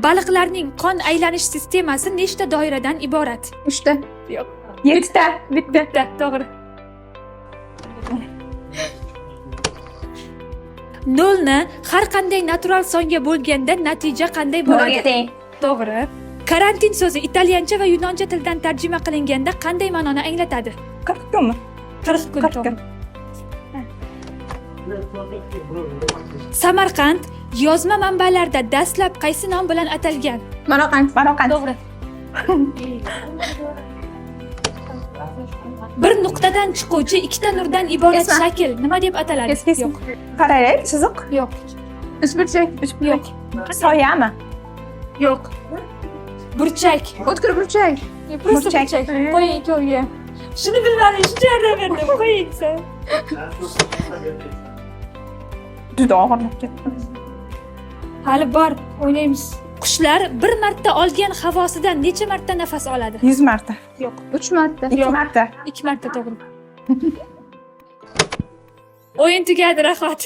Baliqlarning qon aylanish sistemasi nechta doiradan iborat? 3 ta. Yo'q. 7 ta. Bitta, to'g'ri. 0 ni har qanday natural songa bo'lganda natija qanday bo'ladi? Teng. To'g'ri. Karantin so'zi italyancha va yunoncha tildan tarjima qilinganda qanday ma'noni anglatadi? 40 kunmi? 40 kun. 40 kun. to'g'ri. Samarqand yozma manbalarda dastlab qaysi nom bilan atalgan? Maroqand. To'g'ri. Bir nuqtadan chiquvchi ikkita nurdan iborat Esma. shakl nima deb ataladi? Yo'q. Parallel chiziq. Yo'q. Uchburchak. Yo'q. Soyami? Yo'q. Burchak. O'tkir burchak. Просто Burchak. burchak. Qo'ying ikkoviga. Shuni bilmadim, shuncha yordam berdim. Qo'ying sen. Juda og'irlab ketdi. Hali bor, o'ynaymiz. Qushlar bir marta olgan havosidan necha marta nafas oladi? 100 marta. Yo'q. 3 marta. 2 Yo'q. marta. 2 marta to'g'ri. O'yin tugadi, rahmat.